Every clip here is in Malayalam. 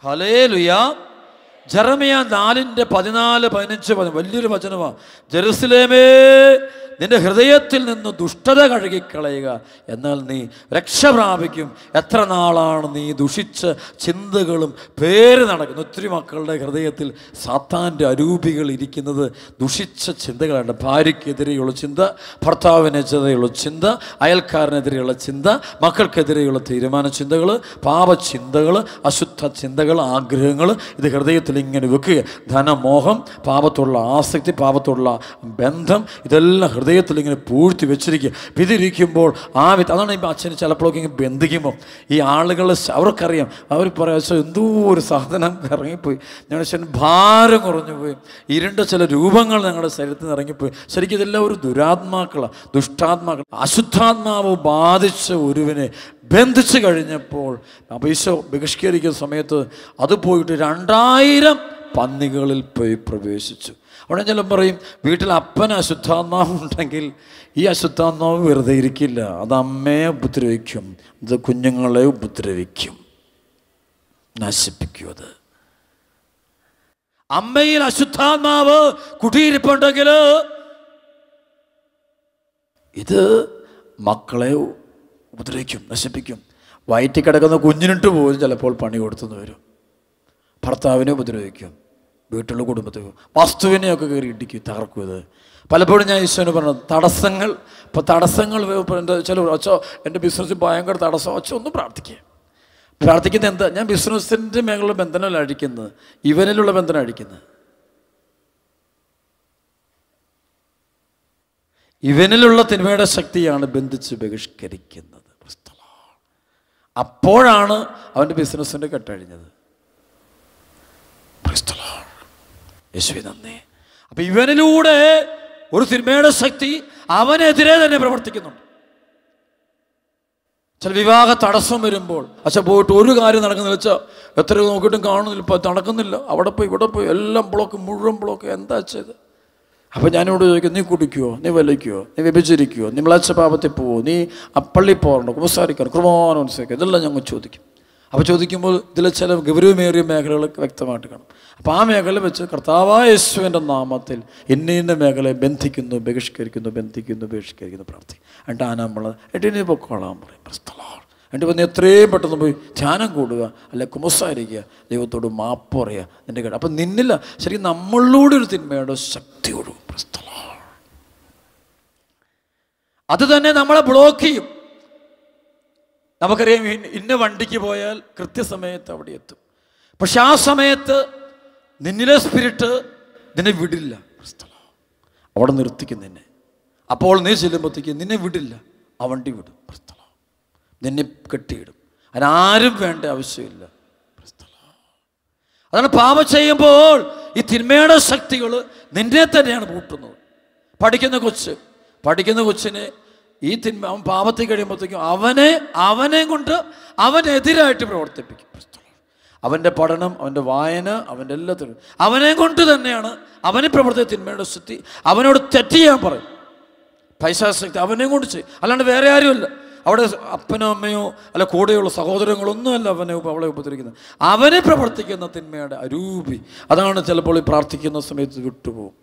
ഹല്ലേലൂയ. ജെറമ്യാ 4:14-15 വലിയൊരു വചനമാണ്. ജെറുസലേമേ, നിന്റെ ഹൃദയത്തിൽ നിന്ന് ദുഷ്ടത കഴുകിക്കളയുക, എന്നാൽ നീ രക്ഷ പ്രാപിക്കും. എത്ര നാളാണ് നീ ദുഷിച്ച ചിന്തകളും പേര് നടക്കുന്നത്? ഒത്തിരി മക്കളുടെ ഹൃദയത്തിൽ സാത്താൻ്റെ അരൂപികൾ ഇരിക്കുന്നത് ദുഷിച്ച ചിന്തകളാണ്. ഭാര്യയ്ക്കെതിരെയുള്ള ചിന്ത, ഭർത്താവിനെതിരെയുള്ള ചിന്ത, അയൽക്കാരനെതിരെയുള്ള ചിന്ത, മക്കൾക്കെതിരെയുള്ള തീരുമാന ചിന്തകൾ, പാപചിന്തകൾ, അശുദ്ധ ചിന്തകൾ, ആഗ്രഹങ്ങൾ, ഇത് ഹൃദയത്തിൽ ഇങ്ങനെ വെക്കുക. ധനമോഹം, പാപത്തോടുള്ള ആസക്തി, പാപത്തോടുള്ള ബന്ധം, ഇതെല്ലാം ഹൃദയത്തിൽ ഇങ്ങനെ പൂഴ്ത്തി വെച്ചിരിക്കുക. ഇതിരിക്കുമ്പോൾ അതാണ് ഈ അച്ഛന് ചിലപ്പോഴൊക്കെ ഇങ്ങനെ ബന്ധിക്കുമ്പോൾ ഈ ആളുകൾ അവർക്കറിയാം, അവർ പറയാം എന്തോ ഒരു സാധനം ഇറങ്ങിപ്പോയി, ഞങ്ങളുടെ അച്ഛൻ ഭാരം കുറഞ്ഞു പോയി, ഇരുണ്ട ചില രൂപങ്ങൾ ഞങ്ങളുടെ ശരീരത്തിൽ നിന്ന് ഇറങ്ങിപ്പോയി. ശരിക്കും ഇതെല്ലാം ഒരു ദുരാത്മാക്കളാണ്, ദുഷ്ടാത്മാക്കൾ. അശുദ്ധാത്മാവ് ബാധിച്ച ഒരുവനെ ബന്ധിച്ചു കഴിഞ്ഞപ്പോൾ ഈശോ ബഹിഷ്കരിക്കുന്ന സമയത്ത് അത് പോയിട്ട് 2000 പന്നികളിൽ പോയി പ്രവേശിച്ചു. അവിടെ ചിലപ്പോൾ പറയും, വീട്ടിൽ അപ്പന് അശുദ്ധാത്മാവ് ഉണ്ടെങ്കിൽ ഈ അശുദ്ധാത്മാവ് വെറുതെ ഇരിക്കില്ല, അത് അമ്മയെ ഉപദ്രവിക്കും, ഇത് കുഞ്ഞുങ്ങളെ ഉപദ്രവിക്കും, നശിപ്പിക്കും. അത് അമ്മയിൽ അശുദ്ധാത്മാവ് കുടിയിരിപ്പുണ്ടെങ്കിൽ ഇത് മക്കളെ ഉപദ്രവിക്കും, നശിപ്പിക്കും. വയറ്റിൽ കിടക്കുന്ന കുഞ്ഞിനിട്ട് പോലും ചിലപ്പോൾ പണി കൊടുത്തുനിന്ന് വരും. ഭർത്താവിനെ ഉപദ്രവിക്കും, വീട്ടിലുള്ള കുടുംബത്തിൽ വസ്തുവിനെയൊക്കെ കയറി ഇടിക്കും, തകർക്കും. ഇത് പലപ്പോഴും ഞാൻ ഈശോന് പറഞ്ഞു, തടസ്സങ്ങൾ. ഇപ്പോൾ തടസ്സങ്ങൾ എൻ്റെ ചില അച്ഛോ എൻ്റെ ബിസിനസ്സിൽ ഭയങ്കര തടസ്സം, അച്ഛൻ ഒന്ന് പ്രാർത്ഥിക്കുന്നത് എന്താ? ഞാൻ ബിസിനസ്സിൻ്റെ മേഖലയിലുള്ള ബന്ധനമല്ല അഴിക്കുന്നത്, ഇവനിലുള്ള ബന്ധനം അഴിക്കുന്നത്. ഇവനിലുള്ള തിന്മയുടെ ശക്തിയാണ് ബന്ധിച്ച് ബഹിഷ്കരിക്കുന്നത്. അപ്പോഴാണ് അവൻ്റെ ബിസിനസ്സിൻ്റെ കെട്ടഴിഞ്ഞത്. യേശുവേ നന്ദി. അപ്പം ഇവനിലൂടെ ഒരു തിന്മയുടെ ശക്തി അവനെതിരെ തന്നെ പ്രവർത്തിക്കുന്നുണ്ട്. ചില വിവാഹ തടസ്സം വരുമ്പോൾ അച്ഛൻ പോയിട്ട് ഒരു കാര്യം നടക്കുന്നില്ല, വെച്ചാൽ എത്ര നോക്കിയിട്ടും കാണുന്നില്ല, ഇപ്പം നടക്കുന്നില്ല, അവിടെ പോയി ഇവിടെ പോയി എല്ലാം ബ്ലോക്ക്, മുഴുവൻ ബ്ലോക്ക്, എന്താ ചെയ്ത്? അപ്പം ഞാനിവിടെ ചോദിക്കും, നീ കുടിക്കുവോ, നീ വലിക്കുവോ, നീ വ്യഭിചരിക്കുവോ, നീ മ്ലേച്ഛ പാപത്തിൽ പോവോ, നീ പള്ളി പോകണോ, കുമ്പസാരിക്കണം, കുർബാന അനുസരിക്കുക, ഇതെല്ലാം ഞങ്ങൾ ചോദിക്കും. അപ്പോൾ ചോദിക്കുമ്പോൾ ഇതിൽ ചില ഗൗരവമേറിയ മേഖലകൾ വ്യക്തമായിട്ട് കാണും. അപ്പോൾ ആ മേഖല വെച്ച് കർത്താവായ യേശുവിൻ്റെ നാമത്തിൽ ഇന്ന മേഖലയെ ബന്ധിക്കുന്നു, ബഹിഷ്കരിക്കുന്നു പ്രാർത്ഥി. എന്നിട്ട് നമ്മൾ എട്ടിനെ പൊക്കോളാൻ പറയും. എന്നിട്ട് വന്ന് എത്രയും പെട്ടെന്ന് പോയി ധ്യാനം കൂടുക, അല്ലെ കുമ്പസാരിക്കുക, ദൈവത്തോട് മാപ്പ് പറയുക. നിൻ്റെ കേട്ട അപ്പം നിന്നില്ല, ശരിക്കും നമ്മളിലൂടെ ഒരു തിന്മയുടെ ശക്തി ഒഴുകും. അത് തന്നെ നമ്മളെ ബ്ലോക്ക് ചെയ്യും. നമുക്കറിയാം, ഇന്ന വണ്ടിക്ക് പോയാൽ കൃത്യസമയത്ത് അവിടെ എത്തും. പക്ഷെ ആ സമയത്ത് നിന്നിലെ സ്പിരിറ്റ് നിന്നെ വിടില്ല, അവിടെ നിർത്തിക്കും നിന്നെ. അപ്പോൾ നീ ചെല്ലുമ്പോഴത്തേക്ക് നിന്നെ വിടില്ല, ആ വണ്ടി വിടും, നിന്നെ കെട്ടിയിടും. അതിനാരും വേണ്ട ആവശ്യമില്ല. അതാണ് പാപം ചെയ്യുമ്പോൾ ഈ തിന്മയുടെ ശക്തികൾ നിന്നെ തന്നെയാണ് പൂട്ടുന്നത്. പഠിക്കുന്ന കൊച്ചിനെ ഈ തിന്മ അവൻ പാപത്തിൽ കഴിയുമ്പോഴത്തേക്കും അവനെ കൊണ്ട് അവനെതിരായിട്ട് പ്രവർത്തിപ്പിക്കും. അവൻ്റെ പഠനം, അവൻ്റെ വായന, അവൻ്റെ എല്ലാത്തിനും അവനെ കൊണ്ട് തന്നെയാണ് അവനെ പ്രവർത്തിച്ച തിന്മയുടെ ശക്തി. അവനോട് തെറ്റ് ചെയ്യാൻ പറയും, പൈശാചിക ശക്തി അവനെ കൊണ്ട് ചെയ്യും, അല്ലാണ്ട് വേറെ ആരുമല്ല. അവിടെ അപ്പനോ അമ്മയോ അല്ല കൂടെയുള്ള സഹോദരങ്ങളൊന്നുമല്ല അവളെ ഉപദ്രവിക്കുന്നത്. അവനെ പ്രവർത്തിക്കുന്ന തിന്മയുടെ അരൂപി. അതാണ് ചിലപ്പോൾ ഈ പ്രാർത്ഥിക്കുന്ന സമയത്ത് വിട്ടുപോകും.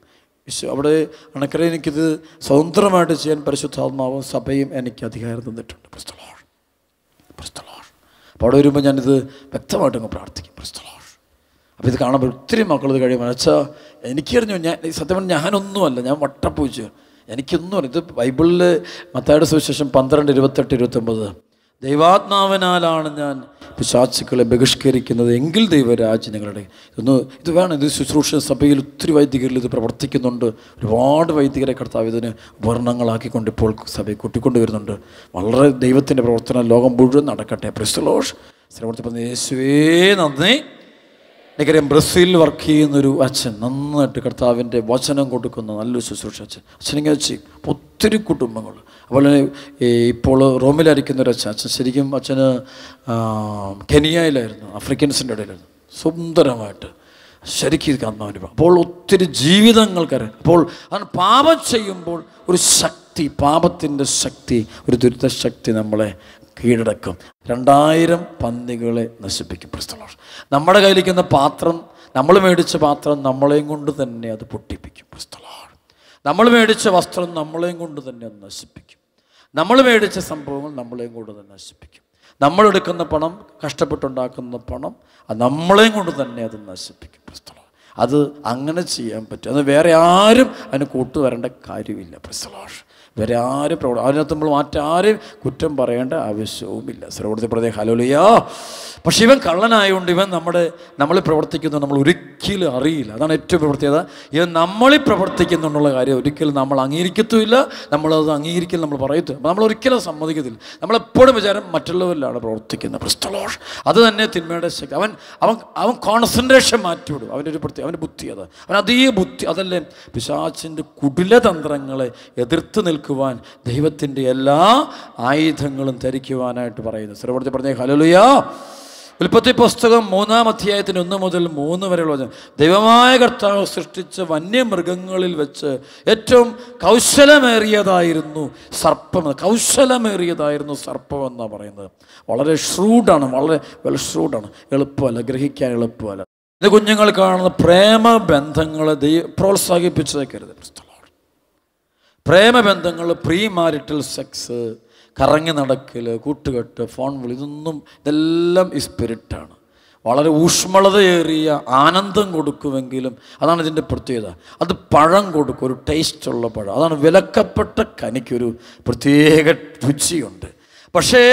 അവിടെ അണക്കര എനിക്കിത് സ്വതന്ത്രമായിട്ട് ചെയ്യാൻ പരിശുദ്ധാത്മാവും സഭയും എനിക്ക് അധികാരം തന്നിട്ടുണ്ട്. അപ്പോൾ അവിടെ വരുമ്പോൾ ഞാനിത് വ്യക്തമായിട്ടങ്ങ് പ്രാർത്ഥിക്കും. അപ്പോൾ ഇത് കാണുമ്പോൾ ഒത്തിരി മക്കളിത് കഴിയുമ്പോൾ വെച്ചാൽ എനിക്കറിഞ്ഞു, സത്യം പറഞ്ഞാൽ ഞാനൊന്നുമല്ല, ഞാൻ വട്ടപ്പൂച്ച, എനിക്കൊന്നുമല്ല. ഇത് ബൈബിളിൽ മത്തായിയുടെ സുവിശേഷം 12:28-29 ദൈവാത്മാവിനാലാണ് ഞാൻ പിശാചുക്കളെ ബഹിഷ്കരിക്കുന്നത്, എങ്കിൽ ദൈവരാജ്യം നിങ്ങളുടെ ഇത് വേണം. ഇത് ശുശ്രൂഷ സഭയിൽ ഒത്തിരി വൈദികരിൽ ഇത് പ്രവർത്തിക്കുന്നുണ്ട്. ഒരുപാട് വൈദികരെ കർത്താവ് ഇതിന് ഉപകരണങ്ങളാക്കിക്കൊണ്ട് ഇപ്പോൾ സഭയിൽ കൂട്ടിക്കൊണ്ടുവരുന്നുണ്ട്. വളരെ ദൈവത്തിൻ്റെ പ്രവർത്തനം ലോകം മുഴുവൻ നടക്കട്ടെ. പ്രിസ്തലോഷ് ശ്രമത്തിൽ യേശുവേ നന്ദി. എനിക്കറിയാം, ബ്രസീലിൽ വർക്ക് ചെയ്യുന്നൊരു അച്ഛൻ, നന്നായിട്ട് കർത്താവിൻ്റെ വചനം കൊടുക്കുന്ന നല്ലൊരു ശുശ്രൂഷ അച്ഛനിങ്ങനെ ചെയ്യും. ഒത്തിരി കുടുംബങ്ങൾ. അതുപോലെ ഇപ്പോൾ റോമിലായിരിക്കുന്ന ഒരു അച്ഛൻ ശരിക്കും അച്ഛന് കെനിയയിലായിരുന്നു, ആഫ്രിക്കൻസിൻ്റെ ഇടയിലായിരുന്നു. സുന്ദരമായിട്ട് ശരിക്കും ആത്മാവിൻ്റെ. അപ്പോൾ ഒത്തിരി ജീവിതങ്ങൾക്കറിയാം. അപ്പോൾ അതാണ് പാപം ചെയ്യുമ്പോൾ ഒരു ശക്തി ശക്തി, പാപത്തിൻ്റെ ശക്തി, ഒരു ദുരിതശക്തി നമ്മളെ കീഴടക്കും. 2000 പന്നികളെ നശിപ്പിക്കും. പ്രസ്തലോഷ്. നമ്മുടെ കയ്യിലിരിക്കുന്ന പാത്രം, നമ്മൾ മേടിച്ച പാത്രം നമ്മളെയും കൊണ്ട് തന്നെ അത് പൊട്ടിപ്പിക്കും. പ്രസ്തലോഷ്. നമ്മൾ മേടിച്ച വസ്ത്രം നമ്മളെയും കൊണ്ട് തന്നെ അത് നശിപ്പിക്കും. നമ്മൾ മേടിച്ച സംഭവങ്ങൾ നമ്മളെയും കൊണ്ട് തന്നെ നശിപ്പിക്കും. നമ്മളെടുക്കുന്ന പണം, കഷ്ടപ്പെട്ടുണ്ടാക്കുന്ന പണം, അത് നമ്മളെയും കൊണ്ട് തന്നെ അത് നശിപ്പിക്കും. പ്രസ്തലോഷ്. അത് അങ്ങനെ ചെയ്യാൻ പറ്റും. അത് വേറെ ആരും അതിന് കൂട്ടുവരേണ്ട കാര്യമില്ല. പ്രസ്തലോഷ്. വേറെ ആരും അതിനകത്ത് നമ്മൾ മറ്റാരും കുറ്റം പറയേണ്ട ആവശ്യവുമില്ല. സർവ്വത്തെ പ്രതി ഹല്ലേലൂയ. പക്ഷെ ഇവൻ കള്ളനായതുകൊണ്ട് ഇവൻ നമ്മളിൽ പ്രവർത്തിക്കുന്നത് നമ്മൾ ഒരിക്കലും അറിയില്ല. അതാണ് ഏറ്റവും പ്രത്യേകത. ഇവൻ നമ്മളിൽ പ്രവർത്തിക്കുന്നുള്ള കാര്യം ഒരിക്കലും നമ്മൾ അംഗീകരിക്കത്തുമില്ല. നമ്മളത് അംഗീകരിക്കൽ നമ്മൾ പറയത്തില്ല. നമ്മൾ ഒരിക്കലും സമ്മതിക്കത്തില്ല. നമ്മളെപ്പോഴും വിചാരം മറ്റുള്ളവരിലാണ് പ്രവർത്തിക്കുന്നത്. പ്രസ്തലോഷ്. അത് തന്നെ തിന്മയുടെ ശക്തി. അവൻ കോൺസെൻട്രേഷൻ മാറ്റിവിടും. അവൻ്റെ ബുദ്ധി അവൻ അതേ ബുദ്ധി. അതല്ലേ പിശാചിൻ്റെ കുടിലതന്ത്രങ്ങളെ എതിർത്ത് നിൽക്കുവാൻ ദൈവത്തിൻ്റെ എല്ലാ ആയുധങ്ങളും ധരിക്കുവാനായിട്ട് പറയുന്നു. സർവ്വത്തെ പറഞ്ഞേ ഹല്ലേലൂയ. ഉൽപ്പത്തി പുസ്തകം 3-ാം അധ്യായത്തിന് 1 മുതൽ 3 വരെയുള്ള വചനം. ദൈവമായ കർത്താവ് സൃഷ്ടിച്ച വന്യമൃഗങ്ങളിൽ വെച്ച് ഏറ്റവും കൗശലമേറിയതായിരുന്നു സർപ്പം. കൗശലമേറിയതായിരുന്നു സർപ്പം എന്നാണ് പറയുന്നത്. വളരെ ഷ്രൂഡാണ്, വളരെ വെൽ ഷ്രൂഡാണ്. എളുപ്പമല്ല, ഗ്രഹിക്കാൻ എളുപ്പമല്ല. ഇത് കുഞ്ഞുങ്ങൾ കാണുന്ന പ്രേമബന്ധങ്ങളെ പ്രോത്സാഹിപ്പിച്ചേക്കരുത്. പ്രേമബന്ധങ്ങൾ, പ്രീ മാരിറ്റൽ സെക്സ്, കറങ്ങി നടക്കൽ, കൂട്ടുകെട്ട്, ഫോൺ വിളി, ഇതെല്ലാം ഈ സ്പിരിറ്റാണ്. വളരെ ഊഷ്മളതയേറിയ ആനന്ദം കൊടുക്കുമെങ്കിലും അതാണ് ഇതിൻ്റെ പ്രത്യേകത. അത് പഴം കൊടുക്കും, ഒരു ടേസ്റ്റുള്ള പഴം. അതാണ് വിലക്കപ്പെട്ട കനിക്കൊരു പ്രത്യേക രുചിയുണ്ട്. പക്ഷേ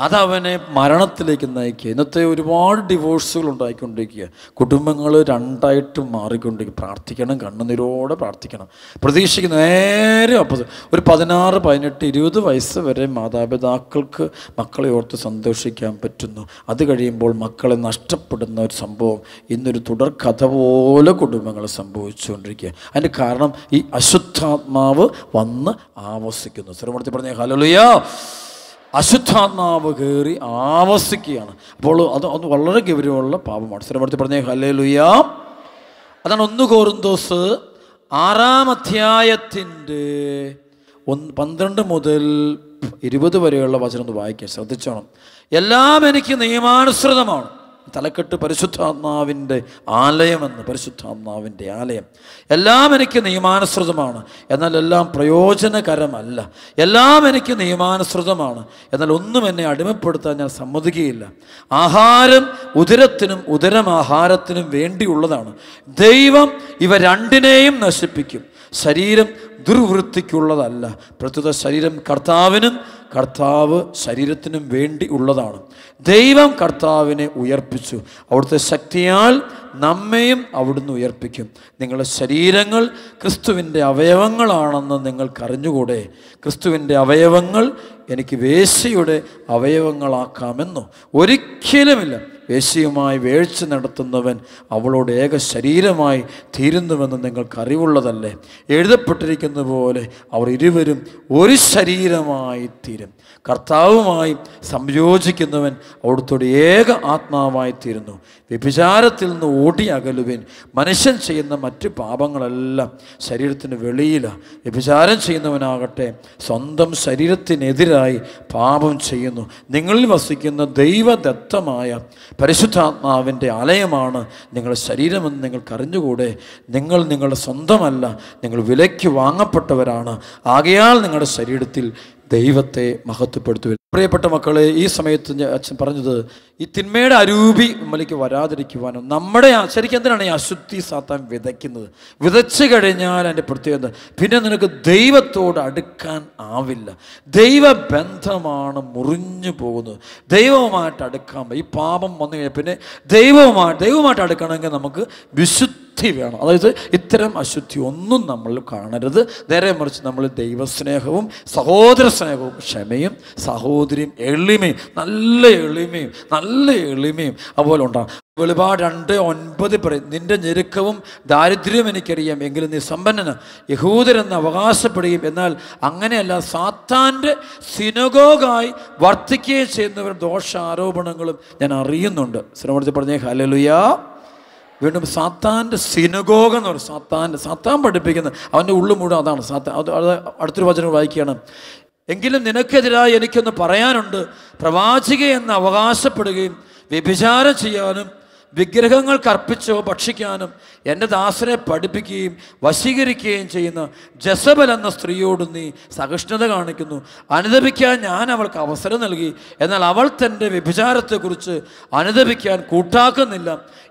അതവനെ മരണത്തിലേക്ക് നയിക്കുക. ഇന്നത്തെ ഒരുപാട് ഡിവോഴ്സുകൾ ഉണ്ടായിക്കൊണ്ടിരിക്കുക. കുടുംബങ്ങൾ 2ആയിട്ട് മാറിക്കൊണ്ടിരിക്കുക. പ്രാർത്ഥിക്കണം, കണ്ണുനീരോടെ പ്രാർത്ഥിക്കണം. പ്രതീക്ഷിക്കുന്ന നേരെ അപ്പോസിറ്റ്. ഒരു 16, 18, 20 വയസ്സ് വരെ മാതാപിതാക്കൾക്ക് മക്കളെ ഓർത്ത് സന്തോഷിക്കാൻ പറ്റുന്നു. അത് കഴിയുമ്പോൾ മക്കളെ നഷ്ടപ്പെടുന്ന ഒരു സംഭവം ഇന്നൊരു തുടർ കഥ പോലെ കുടുംബങ്ങൾ സംഭവിച്ചുകൊണ്ടിരിക്കുക. അതിൻ്റെ കാരണം ഈ അശുദ്ധാത്മാവ് വന്ന് ആവസിക്കുന്നു. സർവ്വത്തെ പറഞ്ഞ ഹല്ലേലൂയ. അശുദ്ധാത്മാവ് കയറി ആവസിക്കുകയാണ്. അപ്പോൾ അത് വളരെ ഗൗരവമുള്ള പാപമാണ്. സ്ഥിരപ്പെടുത്തി പറഞ്ഞേ ഹല്ലേലൂയ. അതാണ് 1 കൊരിന്തോസ് 6-ാം അധ്യായത്തിൻ്റെ 12 മുതൽ 20 വരെയുള്ള വചനം ഒന്ന് വായിക്കാൻ ശ്രദ്ധിച്ചോണം. എല്ലാം എനിക്ക് നിയമാനുസൃതമാണ്. തലക്കെട്ട് പരിശുദ്ധാത്മാവിൻ്റെ ആലയമെന്ന്. പരിശുദ്ധാത്മാവിൻ്റെ ആലയം. എല്ലാം എനിക്ക് നിയമാനുസൃതമാണ്, എന്നാൽ എല്ലാം പ്രയോജനകരമല്ല. എല്ലാം എനിക്ക് നിയമാനുസൃതമാണ്, എന്നാൽ ഒന്നും എന്നെ അടിമപ്പെടുത്താൻ ഞാൻ സമ്മതിക്കുകയില്ല. ആഹാരം ഉദരത്തിനും ഉദരം ആഹാരത്തിനും വേണ്ടിയുള്ളതാണ്. ദൈവം ഇവ രണ്ടിനെയും നശിപ്പിക്കും. ശരീരം ദുർവൃത്തിക്കുള്ളതല്ല, പ്രസ്തുത ശരീരം കർത്താവിനും കർത്താവ് ശരീരത്തിനും വേണ്ടി ഉള്ളതാണ്. ദൈവം കർത്താവിനെ ഉയർപ്പിച്ചു, അവിടുത്തെ ശക്തിയാൽ നമ്മെയും അവിടുന്ന് ഉയർപ്പിക്കും. നിങ്ങളുടെ ശരീരങ്ങൾ ക്രിസ്തുവിൻ്റെ അവയവങ്ങളാണെന്ന് നിങ്ങൾക്കറിഞ്ഞുകൂടെ? ക്രിസ്തുവിൻ്റെ അവയവങ്ങൾ എനിക്ക് വേശ്യയുടെ അവയവങ്ങളാക്കാമെന്നോ? ഒരിക്കലുമില്ല. വേശ്യയുമായി വേഴ്ച നടത്തുന്നവൻ അവളോട് ഏക ശരീരമായി തീരുന്നുവെന്ന് നിങ്ങൾക്കറിവുള്ളതല്ലേ? എഴുതപ്പെട്ടിരിക്കുന്ന പോലെ അവർ ഇരുവരും ഒരു ശരീരമായി തീരും. കർത്താവുമായി സംയോജിക്കുന്നവൻ അവിടുത്തോട് ഏക ആത്മാവായി തീരുന്നു. വ്യഭിചാരത്തിൽ നിന്ന് ഓടി അകലുവിൻ. മനുഷ്യൻ ചെയ്യുന്ന മറ്റ് പാപങ്ങളെല്ലാം ശരീരത്തിന് വെളിയിലാണ്. വ്യഭിചാരം ചെയ്യുന്നവനാകട്ടെ സ്വന്തം ശരീരത്തിനെതിരായി പാപം ചെയ്യുന്നു. നിങ്ങളിൽ വസിക്കുന്ന ദൈവദത്തമായ പരിശുദ്ധാത്മാവിൻ്റെ ആലയമാണ് നിങ്ങളുടെ ശരീരമെന്ന് നിങ്ങൾക്കറിഞ്ഞുകൂടെ? നിങ്ങൾ നിങ്ങളുടെ സ്വന്തമല്ല, നിങ്ങൾ വിലയ്ക്ക് വാങ്ങപ്പെട്ടവരാണ്. ആകയാൽ നിങ്ങളുടെ ശരീരത്തിൽ ദൈവത്തെ മഹത്വപ്പെടുത്തുക. പ്രിയപ്പെട്ട മക്കളെ, ഈ സമയത്ത് അച്ഛൻ പറഞ്ഞത് ഈ തിന്മയുടെ അരൂപി നമ്മളിലേക്ക് വരാതിരിക്കുവാനും നമ്മുടെ ശരിക്കും എന്തിനാണ് ഈ അശുദ്ധി സാത്താൻ വിതയ്ക്കുന്നത്? വിതച്ച് കഴിഞ്ഞാൽ അതിൻ്റെ പ്രത്യേകത പിന്നെ നിനക്ക് ദൈവത്തോട് അടുക്കാൻ ആവില്ല. ദൈവബന്ധമാണ് മുറിഞ്ഞു പോകുന്നത്. ദൈവവുമായിട്ട് അടുക്കാൻ ഈ പാപം വന്നു കഴിഞ്ഞാൽ പിന്നെ ദൈവവുമായിട്ട് അടുക്കണമെങ്കിൽ നമുക്ക് വിശുദ്ധി വേണം. അതായത് ഇത്തരം അശുദ്ധി ഒന്നും നമ്മൾ കാണരുത്. നേരെ മറിച്ച് നമ്മൾ ദൈവസ്നേഹവും സഹോദര സ്നേഹവും ക്ഷമയും സഹോദരിയും എളിമയും നല്ല എളിമയും അതുപോലെ ഉണ്ടാകും. വെളിപാട് 2:9 പറയും, നിന്റെ ഞെരുക്കവും ദാരിദ്ര്യവും എനിക്കറിയാം, എങ്കിലും നീ സമ്പന്നന് യഹൂദരെന്ന് അവകാശപ്പെടുകയും എന്നാൽ അങ്ങനെയല്ല സാത്താൻ്റെ സിനഗോഗായി വർദ്ധിക്കുകയും ചെയ്യുന്നവർ ദോഷാരോപണങ്ങളും ഞാൻ അറിയുന്നുണ്ട്. ശ്രമത്തിൽ പറഞ്ഞേ ഹല്ലേലൂയ. വീണ്ടും സാത്താൻ്റെ സിനഗോഗ എന്ന് പറയും. സാത്താൻ പഠിപ്പിക്കുന്നത് അവൻ്റെ ഉള്ളു മുഴുവൻ അതാണ്. അത് അടുത്തൊരു വചനം വായിക്കുകയാണ്. എങ്കിലും നിനക്കെതിരായി എനിക്കൊന്ന് പറയാനുണ്ട്. പ്രവാചിക എന്ന് അവകാശപ്പെടുകയും വ്യഭിചാരം ചെയ്യാനും വിഗ്രഹങ്ങൾക്ക് അർപ്പിച്ചോ ഭക്ഷിക്കാനും എൻ്റെ ദാസരെ പഠിപ്പിക്കുകയും വശീകരിക്കുകയും ചെയ്യുന്ന ജസബൽ എന്ന സ്ത്രീയോട് നീ സഹിഷ്ണുത കാണിക്കുന്നു. അനുദപിക്കാൻ ഞാൻ അവൾക്ക് അവസരം നൽകി, എന്നാൽ അവൾ തൻ്റെ വ്യഭിചാരത്തെക്കുറിച്ച് അനുദപിക്കാൻ കൂട്ടാക്കുന്നില്ല.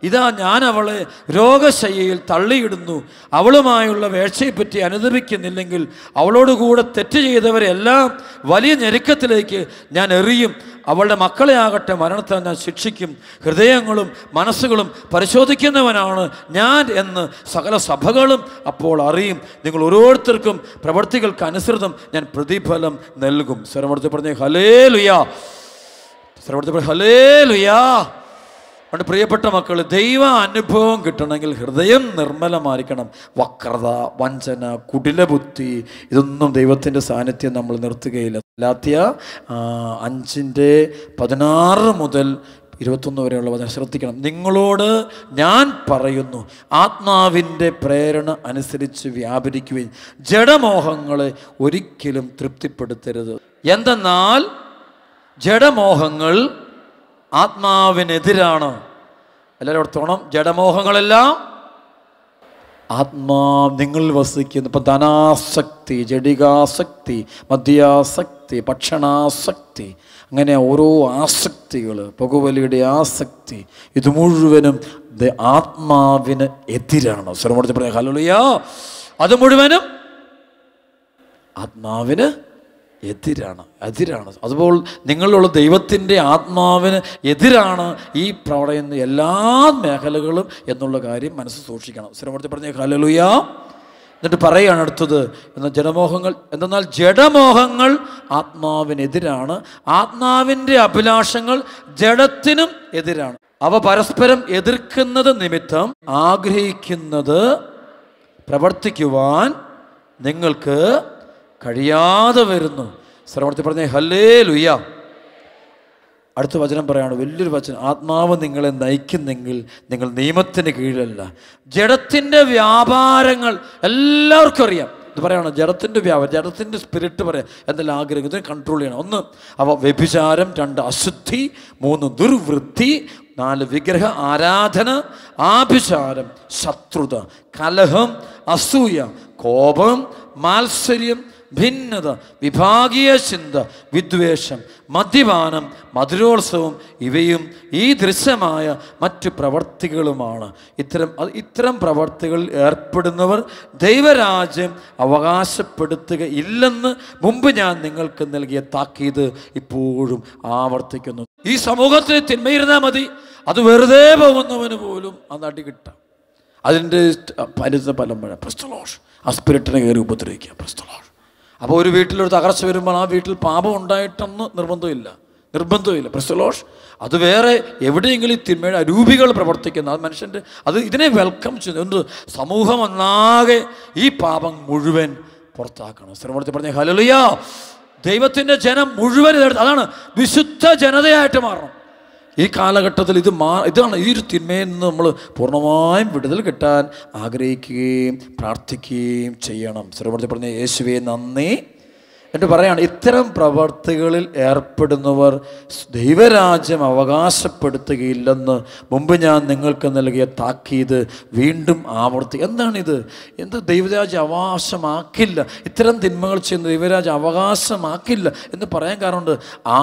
ഇതാ ഞാൻ അവളെ രോഗശയ്യയിൽ തള്ളിയിടുന്നു. അവളുമായുള്ള വേഴ്ചയെപ്പറ്റി അനുദപിക്കുന്നില്ലെങ്കിൽ അവളോടുകൂടെ തെറ്റ് ചെയ്തവരെല്ലാം വലിയ ഞെരുക്കത്തിലേക്ക് ഞാൻ എറിയും. അവളുടെ മക്കളെ ആകട്ടെ മരണത്താൽ ഞാൻ ശിക്ഷിക്കും. ഹൃദയങ്ങളും മനസ്സുകളും പരിശോധിക്കുന്നവനാണ് ഞാൻ എന്ന് സകല സഭകളും അപ്പോൾ അറിയും. നിങ്ങൾ ഓരോരുത്തർക്കും പ്രവൃത്തികൾക്ക് അനുസൃതം ഞാൻ പ്രതിഫലം നൽകും. സ്വരമെടുത്ത് പറഞ്ഞേ ഹല്ലേലൂയാ. സ്വരമെടുത്ത് പറഞ്ഞേ ഹല്ലേലൂയാ. അതുകൊണ്ട് പ്രിയപ്പെട്ട മക്കൾ, ദൈവ അനുഭവം കിട്ടണമെങ്കിൽ ഹൃദയം നിർമ്മലമായിരിക്കണം. വക്രത, വഞ്ചന, കുടിലബുദ്ധി, ഇതൊന്നും ദൈവത്തിൻ്റെ സാന്നിധ്യം നമ്മൾ നിർത്തുകയില്ല. ഗലാത്യ 5:16 മുതൽ 21 വരെയുള്ള വചനം ശ്രദ്ധിക്കണം. നിങ്ങളോട് ഞാൻ പറയുന്നു, ആത്മാവിൻ്റെ പ്രേരണ അനുസരിച്ച് വ്യാപരിക്കുകയും ജഡമോഹങ്ങളെ ഒരിക്കലും തൃപ്തിപ്പെടുത്തരുത്. എന്തെന്നാൽ ജഡമോഹങ്ങൾ ആത്മാവിനെതിരാണ്. എല്ലാവരും ഓർത്തോണം, ജഡമോഹങ്ങളെല്ലാം നിങ്ങൾ വസിക്കുന്നു. ഇപ്പം ധനാസക്തി, ജഡികാസക്തി, മദ്യാസക്തി, ഭക്ഷണാസക്തി, അങ്ങനെ ഓരോ ആസക്തികൾ, പുകവലിയുടെ ആസക്തി, ഇത് മുഴുവനും ആത്മാവിന് എതിരാണ്. സ്വരമോട് പറയാം ഹല്ലേലൂയാ. അത് മുഴുവനും ആത്മാവിന് എതിരാണ്. അതുപോലെ നിങ്ങളുള്ള ദൈവത്തിൻ്റെ ആത്മാവിന് എതിരാണ് ഈ പറയുന്ന എല്ലാ മേഖലകളും എന്നുള്ള കാര്യം മനസ്സ് സൂക്ഷിക്കണം. സ്ഥിരപ്പെടുത്തി പറഞ്ഞ ഹല്ലേലൂയാ. എന്നിട്ട് പറയുകയാണ് അടുത്തത്, എന്നാൽ ജഡമോഹങ്ങൾ ആത്മാവിനെതിരാണ്, ആത്മാവിൻ്റെ അഭിലാഷങ്ങൾ ജഡത്തിനും എതിരാണ്. അവ പരസ്പരം എതിർക്കുന്നത് നിമിത്തം ആഗ്രഹിക്കുന്നത് പ്രവർത്തിക്കുവാൻ നിങ്ങൾക്ക് കഴിയാതെ വരുന്നു. ശ്രവണത്തിൽ പറഞ്ഞേ ഹല്ലേലൂയ. അടുത്ത വചനം പറയാണ്, വലിയൊരു വചനം. ആത്മാവ് നിങ്ങളെ നയിക്കുന്നെങ്കിൽ നിങ്ങൾ നിയമത്തിന് കീഴിലല്ല. ജഡത്തിൻ്റെ വ്യാപാരങ്ങൾ എല്ലാവർക്കും അറിയാം. ഇത് പറയണം, ജഡത്തിൻ്റെ വ്യാപാരം, ജഡത്തിൻ്റെ സ്പിരിറ്റ് പറയാം. എന്തെല്ലാം ആഗ്രഹം ഇതിനെ കൺട്രോൾ ചെയ്യണം. 1 അവ വ്യഭിചാരം, 2 അശുദ്ധി, 3 ദുർവൃത്തി, 4 വിഗ്രഹ ആരാധന, ആഭിചാരം, ശത്രുത, കലഹം, അസൂയ, കോപം, മാത്സര്യം, ഭിന്നത, വിഭാഗീയ ചിന്ത, വിദ്വേഷം, മദ്യപാനം, മധുരോത്സവം, ഇവയും ഈ ദൃശ്യമായ മറ്റു പ്രവർത്തികളുമാണ്. ഇത്തരം പ്രവർത്തികളിൽ ഏർപ്പെടുന്നവർ ദൈവരാജ്യം അവകാശപ്പെടുത്തുകയില്ലെന്ന് മുമ്പ് ഞാൻ നിങ്ങൾക്ക് നൽകിയ താക്കീത് ഇപ്പോഴും ആവർത്തിക്കുന്നു. ഈ സമൂഹത്തിൽ തിന്മയിരുന്നാൽ മതി, അത് വെറുതെ പോകുന്നവന് പോലും അത് അടി കിട്ടാം. അതിൻ്റെ ഫലം വഴി പ്രസ്തലോഷ് ആ സ്പിരിറ്റിനെ കയറി ഉപദ്രവിക്കുക. പ്രസ്തലോഷ്. അപ്പോൾ ഒരു വീട്ടിലൊരു തകർച്ച വരുമ്പോൾ ആ വീട്ടിൽ പാപം ഉണ്ടായിട്ടെന്ന് നിർബന്ധമില്ല. പ്രസ്തലോഷ്. അത് വേറെ എവിടെയെങ്കിലും ഈ തിന്മയുടെ അരൂപികൾ പ്രവർത്തിക്കുന്ന അത് മനുഷ്യൻ്റെ ഇതിനെ വെൽക്കം ചെയ്യുന്നു. എന്ത് സമൂഹം ഒന്നാകെ ഈ പാപം മുഴുവൻ പുറത്താക്കണം. ശ്രമത്തിൽ പറഞ്ഞ ഹല്ലേലൂയ. ദൈവത്തിൻ്റെ ജനം മുഴുവൻ അതാണ് വിശുദ്ധ ജനതയായിട്ട് മാറണം. ഈ കാലഘട്ടത്തിൽ ഇതാണ് ഈ ഒരു തിന്മയിൽ നിന്ന് നമ്മൾ പൂർണ്ണമായും വിടുതൽ കിട്ടാൻ ആഗ്രഹിക്കുകയും പ്രാർത്ഥിക്കുകയും ചെയ്യണം. ശ്രമത്തിൽ പറഞ്ഞ യേശുവേ നന്ദി എന്നിട്ട് പറയാണ്, ഇത്തരം പ്രവർത്തികളിൽ ഏർപ്പെടുന്നവർ ദൈവരാജ്യം അവകാശപ്പെടുത്തുകയില്ലെന്ന് മുമ്പ് ഞാൻ നിങ്ങൾക്ക് നൽകിയ താക്കീത് വീണ്ടും ആവർത്തി. എന്താണിത്? എന്താ ദൈവരാജ്യം അവകാശമാക്കില്ല, ഇത്തരം തിന്മകൾ ചെയ്യുന്ന ദൈവരാജ്യം അവകാശമാക്കില്ല എന്ന് പറയാൻ കാരണമുണ്ട്. ആ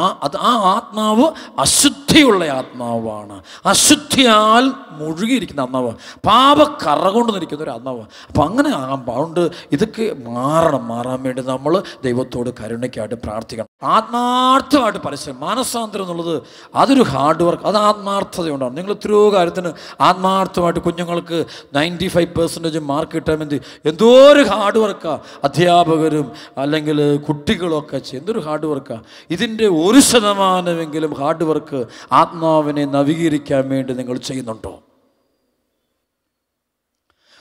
ആത്മാവ് അശുദ്ധിയുള്ള ആത്മാവാണ്. അശുദ്ധിയാൽ മുഴുകിയിരിക്കുന്ന ആത്മാവ്, പാപക്കറ കൊണ്ട് നിൽക്കുന്ന ഒരു ആത്മാവ്. അപ്പം അങ്ങനെ അതുകൊണ്ട് ഇതൊക്കെ മാറാൻ വേണ്ടി നമ്മൾ ദൈവത്തോട് കരുണയ്ക്കായിട്ട് പ്രാർത്ഥിക്കണം. ആത്മാർത്ഥമായിട്ട് പരിശ്രമം. മാനസാന്തരം എന്നുള്ളത് അതൊരു ഹാർഡ് വർക്ക്, അത് ആത്മാർത്ഥതയുണ്ടാണ്. നിങ്ങൾ എത്രയോ കാര്യത്തിന് ആത്മാർത്ഥമായിട്ട് കുഞ്ഞുങ്ങൾക്ക് 95% മാർക്ക് കിട്ടാൻ വേണ്ടി എന്തോ ഒരു ഹാർഡ് വർക്കാണ് അധ്യാപകരും അല്ലെങ്കിൽ കുട്ടികളൊക്കെ ചെയ്യും. എന്തൊരു ഹാർഡ് വർക്കാണ്. ഇതിൻ്റെ 1% ഹാർഡ് വർക്ക് ആത്മാവിനെ നവീകരിക്കാൻ വേണ്ടി നിങ്ങൾ ചെയ്യുന്നുണ്ടോ?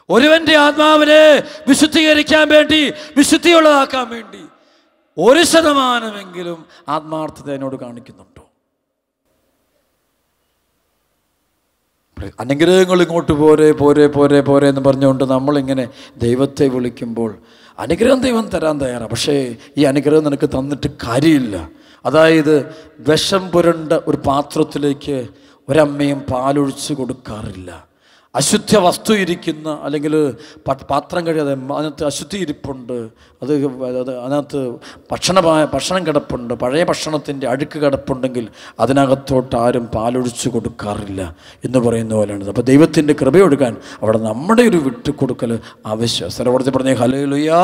ഒരുവന്റെ ആത്മാവിനെ വിശുദ്ധീകരിക്കാൻ വേണ്ടി, വിശുദ്ധിയുള്ളതാക്കാൻ വേണ്ടി 1% ആത്മാർത്ഥത എന്നോട് കാണിക്കുന്നുണ്ടോ? അനുഗ്രഹങ്ങൾ ഇങ്ങോട്ട് പോരെ പോരെ പോരെ പോരെ എന്ന് പറഞ്ഞുകൊണ്ട് നമ്മളിങ്ങനെ ദൈവത്തെ വിളിക്കുമ്പോൾ അനുഗ്രഹം ദൈവം തരാൻ തയ്യാറാണ്. പക്ഷേ ഈ അനുഗ്രഹം നിനക്ക് തന്നിട്ട് കാര്യമില്ല. അതായത് വിഷം പുരണ്ട ഒരു പാത്രത്തിലേക്ക് ഒരമ്മയും പാലൊഴിച്ച് കൊടുക്കാറില്ല. അശുദ്ധ വസ്തു ഇരിക്കുന്ന, അല്ലെങ്കിൽ പാത്രം കഴിയാതെ അതിനകത്ത് അശുദ്ധി ഇരിപ്പുണ്ട്, അതിനകത്ത് ഭക്ഷണം കിടപ്പുണ്ട്, പഴയ ഭക്ഷണത്തിൻ്റെ അഴുക്ക് കിടപ്പുണ്ടെങ്കിൽ അതിനകത്തോട്ട് ആരും പാലൊഴിച്ച് കൊടുക്കാറില്ല എന്ന് പറയുന്ന പോലെയാണ്. അപ്പോൾ ദൈവത്തിൻ്റെ കൃപയൊടുക്കാൻ അവിടെ നമ്മുടെ ഒരു വിട്ടുകൊടുക്കൽ ആവശ്യം. സ്ഥലപ്പെടുത്തി പറഞ്ഞേ ഹല്ലേലൂയാ.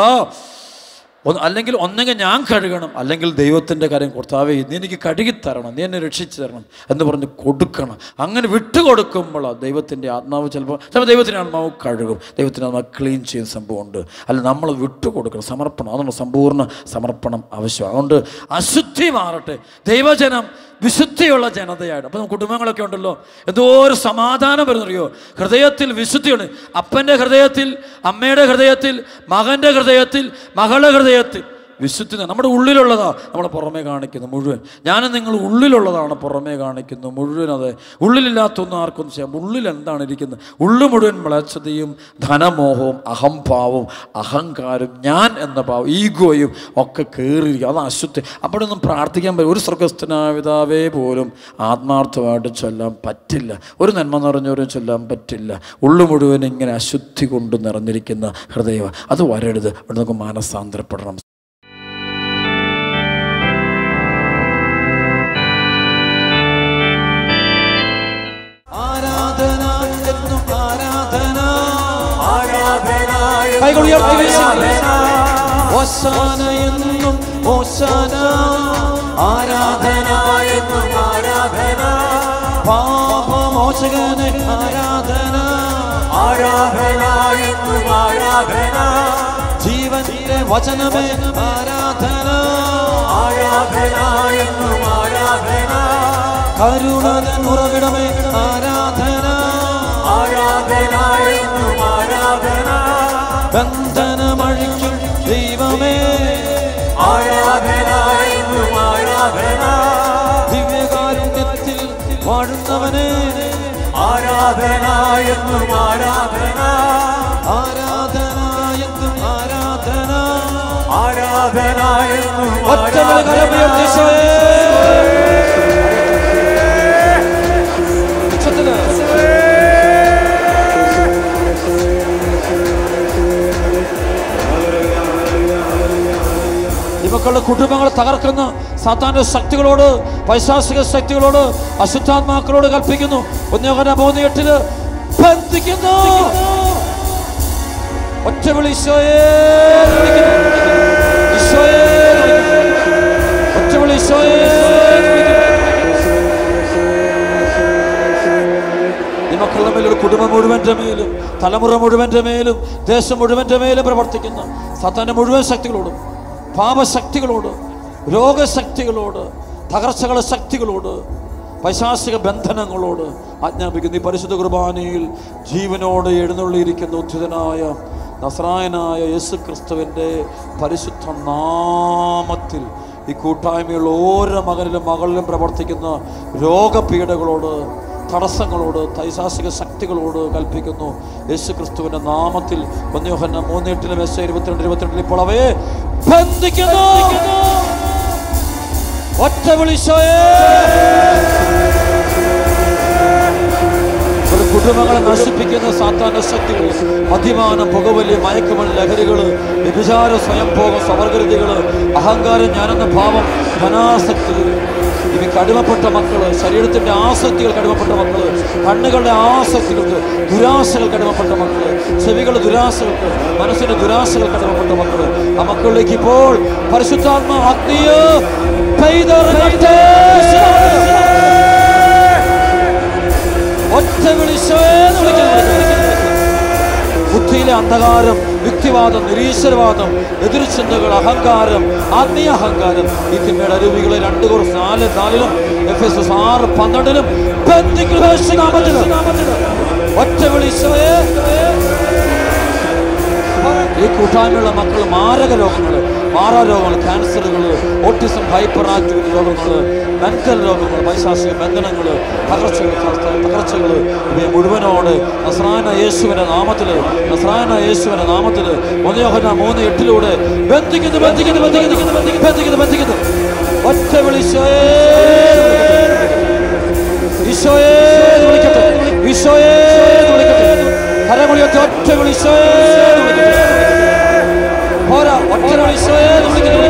അല്ലെങ്കിൽ ഒന്നെങ്കിൽ ഞാൻ കഴുകണം, അല്ലെങ്കിൽ ദൈവത്തിൻ്റെ കാര്യം കർത്താവേ നീ എനിക്ക് കഴുകിത്തരണം, നീ എന്നെ രക്ഷിച്ചു തരണം എന്ന് പറഞ്ഞ് കൊടുക്കണം. അങ്ങനെ വിട്ടുകൊടുക്കുമ്പോൾ ദൈവത്തിൻ്റെ ആത്മാവ് ചിലപ്പോൾ ദൈവത്തിൻ്റെ ആത്മാവ് കഴുകും, ദൈവത്തിൻ്റെ ആത്മാവ് ക്ലീൻ ചെയ്യുന്ന സംഭവമുണ്ട്. അല്ല, നമ്മൾ വിട്ടുകൊടുക്കണം, സമർപ്പണം, അതുകൊണ്ട് സമ്പൂർണ്ണ സമർപ്പണം ആവശ്യമാണ്. അതുകൊണ്ട് അശുദ്ധി മാറട്ടെ, ദൈവജനം വിശുദ്ധിയുള്ള ജനതയായിട്ട്. അപ്പം കുടുംബങ്ങളൊക്കെ ഉണ്ടല്ലോ, എന്തോ ഒരു സമാധാനം വരുന്നറിയോ, ഹൃദയത്തിൽ വിശുദ്ധിയുണ്ട്. അപ്പൻ്റെ ഹൃദയത്തിൽ, അമ്മയുടെ ഹൃദയത്തിൽ, മകൻ്റെ ഹൃദയത്തിൽ, മകളുടെ ഹൃദയത്തിൽ വിശുദ്ധി നമ്മുടെ ഉള്ളിലുള്ളതാണ് നമ്മൾ പുറമേ കാണിക്കുന്നു മുഴുവൻ. ഞാനും നിങ്ങൾ ഉള്ളിലുള്ളതാണ് പുറമേ കാണിക്കുന്നു മുഴുവൻ. അത് ഉള്ളിലില്ലാത്തൊന്നും ആർക്കൊന്നും ചെയ്യാം. ഉള്ളിൽ എന്താണ് ഇരിക്കുന്നത്? ഉള്ളു മുഴുവൻ മ്ലേച്ഛതയും ധനമോഹവും അഹംഭാവവും അഹങ്കാരം, ഞാൻ എന്ന ഭാവം, ഈഗോയും ഒക്കെ കയറിയിരിക്കും. അത് അശുദ്ധി. അപ്പോഴൊന്നും പ്രാർത്ഥിക്കാൻ പറ്റും. ഒരു സ്വർഗ്ഗസ്ഥനായ പിതാവേ പോലും ആത്മാർത്ഥമായിട്ട് ചൊല്ലാൻ പറ്റില്ല, ഒരു നന്മ നിറഞ്ഞവരും ചൊല്ലാൻ പറ്റില്ല. ഉള്ളു മുഴുവൻ ഇങ്ങനെ അശുദ്ധി കൊണ്ട് നിറഞ്ഞിരിക്കുന്ന ഹൃദയം. അത് വരരുത്. അവിടെ നമുക്ക് മാനസാന്തരപ്പെടണം. ഓശാന എന്നും ഓശാന, ആരാധന എന്നും ആരാധന, പാപമോചകന് ആരാധന, ആരാധന എന്നും ആരാധന, ജീവന്റെ വചനമേ ആരാധന, ആരാധന എന്നും ആരാധന, കരുണതൻ ഉറവിടമേ ആരാധന, ആരാധന എന്നും ആരാധന, ബന്ധനമഴിക്കും ദൈവമേ ആരാധന എന്നും ആരാധന, ദിവ്യകാരുണ്യത്തിൽ വാഴുന്നവനെ ആരാധന എന്നും ആരാധന, ആരാധന എന്നും ആരാധന, ആരാധന എന്നും മക്കളുടെ കുടുംബങ്ങൾ തകർക്കുന്ന സാത്താന്റെ ശക്തികളോട്, പൈശാചിക ശക്തികളോട്, അശുദ്ധാത്മാക്കളോട് കൽപ്പിക്കുന്നു. 1:3 ബന്ധിക്കുന്നു. ഒറ്റവിളി ഈശോയേ, ഈശോയേ, ഒറ്റവിളി ഈശോയേ. ഈ മക്കളുടെ മേലും, കുടുംബം മുഴുവൻ്റെ മേലും, തലമുറ മുഴുവൻ്റെ മേലും, ദേശം മുഴുവൻ്റെ മേലും പ്രവർത്തിക്കുന്ന സാത്താന്റെ മുഴുവൻ ശക്തികളോടും, പാപശക്തികളോട്, രോഗശക്തികളോട്, തകർച്ചകളുടെ ശക്തികളോട്, പൈശാചിക ബന്ധനങ്ങളോട് ആജ്ഞാപിക്കുന്നു. ഈ പരിശുദ്ധ കുർബാനയിൽ ജീവനോടെ എഴുന്നള്ളിയിരിക്കുന്ന ഉദ്ധിതനായ നസ്രായനായ യേശു ക്രിസ്തുവിൻ്റെ പരിശുദ്ധ നാമത്തിൽ ഈ കൂട്ടായ്മയുള്ള ഓരോ മകനിലും മകളിലും പ്രവർത്തിക്കുന്ന രോഗപീഠകളോട്, തടസ്സങ്ങളോട്, പൈശാചിക ശക്തികളോട് കൽപ്പിക്കുന്നു യേശു ക്രിസ്തുവിൻ്റെ നാമത്തിൽ. 1 യോഹന്നാൻ 3:22 ഇപ്പോൾ അവയെ ബന്ധിക്കുന്നു. ഒറ്റ വിളിശോയേ. കുടുംബങ്ങളെ നശിപ്പിക്കുന്ന സാത്താന്റെ ശക്തികൾ, മദ്യപാനം, പുകവലി, മയക്കുമരുന്ന്, ലഹരികൾ, വ്യഭിചാര, സ്വയംഭോഗം, സ്വവർഗരതികൾ, അഹങ്കാരം, ഞാനെന്ന ഭാവം, ധനാസക്തികൾ, ഇവയ്ക്ക് അടിമപ്പെട്ട മക്കള്, ശരീരത്തിന്റെ ആസക്തികൾക്ക് അടിമപ്പെട്ട മക്കള്, കണ്ണുകളുടെ ആസക്തികൾക്ക്, ദുരാശകൾക്ക് അടിമപ്പെട്ട മക്കള്, ചെവികളുടെ ദുരാശകൾക്ക്, മനസ്സിന്റെ ദുരാശകൾക്ക് അടിമപ്പെട്ട മക്കള്, ആ മക്കളിലേക്ക് ഇപ്പോൾ പരിശുദ്ധാത്മാ അഗ്നിയെ പെയ്തിറങ്ങട്ടെ. ഒറ്റ വിളിച്ചോന്ന് വിളിക്കുന്നു. ബുദ്ധിയിലെ അന്ധകാരം, യുക്തിവാദം, നിരീശ്വരവാദം, എതിർചിന്തകൾ, അഹങ്കാരം, ആത്മീയ അഹങ്കാരം, ഈ തിന്മയുടെ അരുവികളെ 2:4 എഫെസസ് 6:12 ബന്ധിക്കുന്ന ഒറ്റ വിളിച്ചോയെ. ഈ കൂട്ടായ്മയുള്ള മക്കൾ മാരക രോഗങ്ങൾ, മാറാരോഗങ്ങൾ, ക്യാൻസറുകൾ, ഓട്ടിസം, ഹൈപ്പർ ആക്ടിവിറ്റി രോഗങ്ങൾ, മെന്റൽ രോഗങ്ങൾ, പൈശാചിക ബന്ധനങ്ങൾ, തകർച്ചകൾ ഇവയെ മുഴുവനോട് നസ്രായന യേശുവിന്റെ നാമത്തിൽ, നസ്രായന യേശുവിന്റെ നാമത്തിൽ 1 യോഹന്നാൻ 3:8 ബന്ധിക്കുന്നു, ബന്ധിക്കുന്നു, ബന്ധിക്കുന്നു, ബന്ധിക്കുന്നു, ബന്ധിക്കുന്നു. ഒറ്റ വിളിച്ചോയേ, ഈശോയേ വിളിക്കട്ടെ, ഈശോയേ വിളിക്കട്ടെ. കരമുളിയൊക്കെ ഒറ്റ വിളിച്ചോയേ വിളിക്കട്ടെ. പോരാ, ഒറ്റ വിളിച്ചോയേ വിളിക്കട്ടെ.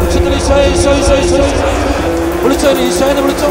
ഉച്ചത്തിൽ ഈശോയെ, ഈശോ, ഈശോ, ഈശോ വിളിച്ചോ, ഈശോയെന്ന് വിളിച്ചോ.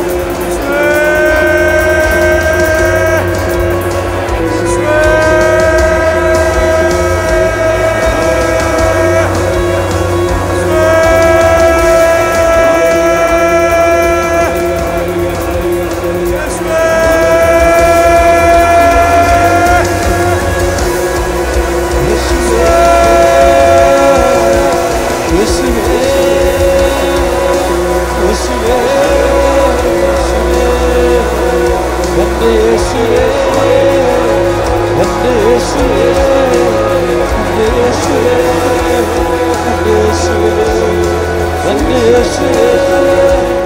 Yes,